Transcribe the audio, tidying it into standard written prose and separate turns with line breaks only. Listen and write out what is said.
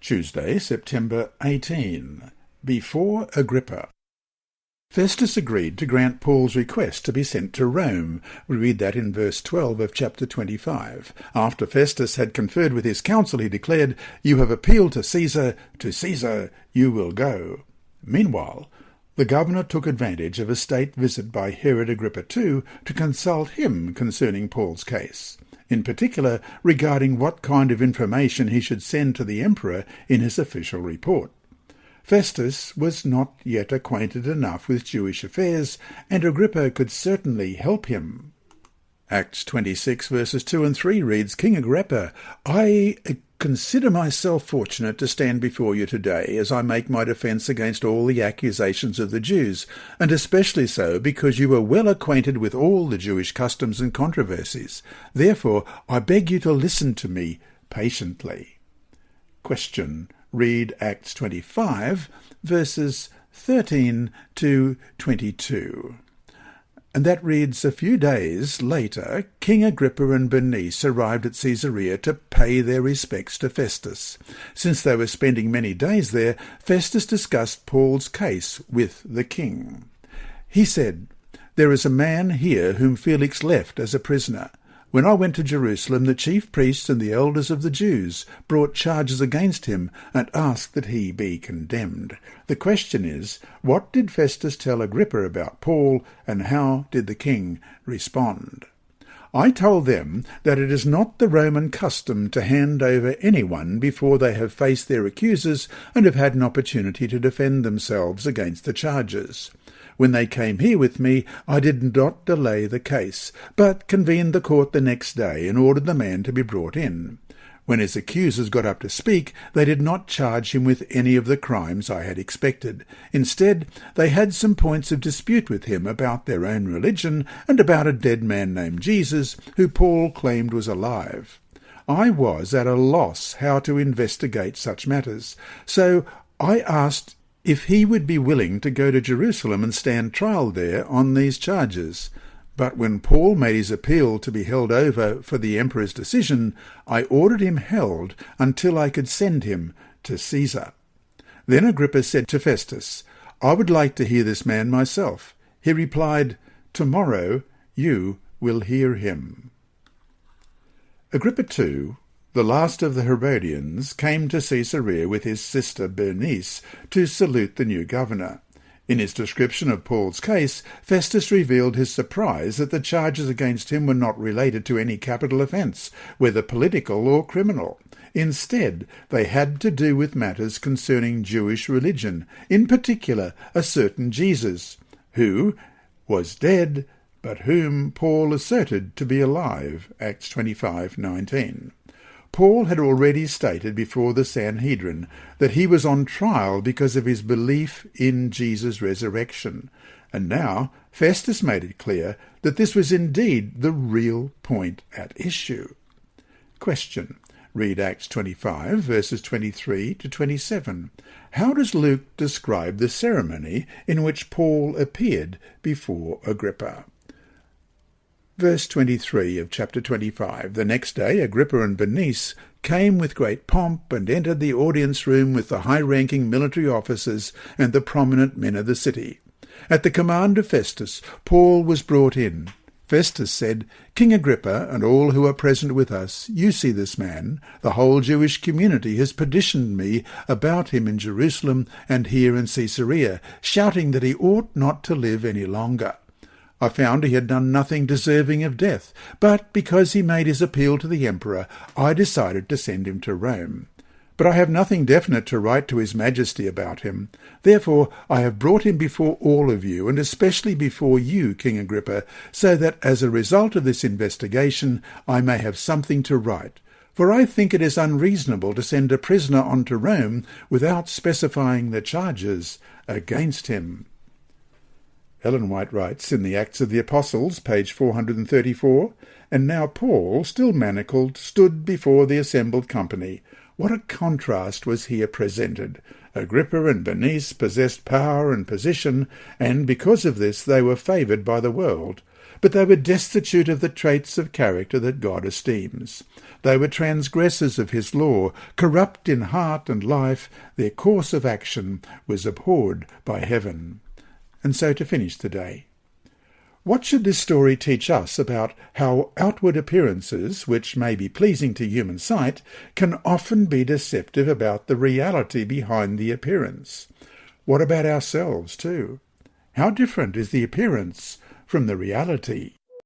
Tuesday, September 18. Before Agrippa. Festus agreed to grant Paul's request to be sent to Rome. We read that in verse 12 of chapter 25. After Festus had conferred with his council, he declared, "You have appealed to Caesar you will go." Meanwhile, the governor took advantage of a state visit by Herod Agrippa II to consult him concerning Paul's case, in particular regarding what kind of information he should send to the emperor in his official report. Festus was not yet acquainted enough with Jewish affairs, and Agrippa could certainly help him. Acts 26 verses 2 and 3 reads, "King Agrippa, I consider myself fortunate to stand before you today as I make my defence against all the accusations of the Jews, and especially so because you are well acquainted with all the Jewish customs and controversies. Therefore, I beg you to listen to me patiently." Question. Read Acts 25, verses 13 to 22. And that reads, "A few days later, King Agrippa and Bernice arrived at Caesarea to pay their respects to Festus. Since they were spending many days there, Festus discussed Paul's case with the king. He said, 'There is a man here whom Felix left as a prisoner. When I went to Jerusalem, the chief priests and the elders of the Jews brought charges against him and asked that he be condemned. The question is, what did Festus tell Agrippa about Paul, and how did the king respond? I told them that it is not the Roman custom to hand over anyone before they have faced their accusers and have had an opportunity to defend themselves against the charges. When they came here with me, I did not delay the case, but convened the court the next day and ordered the man to be brought in. When his accusers got up to speak, they did not charge him with any of the crimes I had expected. Instead, they had some points of dispute with him about their own religion and about a dead man named Jesus, who Paul claimed was alive. I was at a loss how to investigate such matters, so I asked if he would be willing to go to Jerusalem and stand trial there on these charges. But when Paul made his appeal to be held over for the emperor's decision, I ordered him held until I could send him to Caesar." Then Agrippa said to Festus, "I would like to hear this man myself." He replied, "Tomorrow you will hear him." Agrippa II, the last of the Herodians, came to Caesarea with his sister Bernice to salute the new governor. In his description of Paul's case, Festus revealed his surprise that the charges against him were not related to any capital offence, whether political or criminal. Instead, they had to do with matters concerning Jewish religion, in particular a certain Jesus, who was dead, but whom Paul asserted to be alive, Acts 25:19. Paul had already stated before the Sanhedrin that he was on trial because of his belief in Jesus' resurrection, and now Festus made it clear that this was indeed the real point at issue. Question. Read Acts 25, verses 23 to 27. How does Luke describe the ceremony in which Paul appeared before Agrippa? Verse 23 of chapter 25. The next day Agrippa and Bernice came with great pomp and entered the audience room with the high-ranking military officers and the prominent men of the city. At the command of Festus, Paul was brought in. Festus said, "King Agrippa and all who are present with us, you see this man. The whole Jewish community has petitioned me about him in Jerusalem and here in Caesarea, shouting that he ought not to live any longer. I found he had done nothing deserving of death, but because he made his appeal to the emperor, I decided to send him to Rome. But I have nothing definite to write to his majesty about him. Therefore I have brought him before all of you, and especially before you, King Agrippa, so that as a result of this investigation I may have something to write. For I think it is unreasonable to send a prisoner on to Rome without specifying the charges against him." Ellen White writes in the Acts of the Apostles, page 434, "And now Paul, still manacled, stood before the assembled company. What a contrast was here presented! Agrippa and Bernice possessed power and position, and because of this they were favoured by the world. but they were destitute of the traits of character that God esteems. They were transgressors of his law, corrupt in heart and life. Their course of action was abhorred by heaven. And so to finish today, what should this story teach us about how outward appearances, which may be pleasing to human sight, can often be deceptive about the reality behind the appearance? What about ourselves too? How different is the appearance from the reality?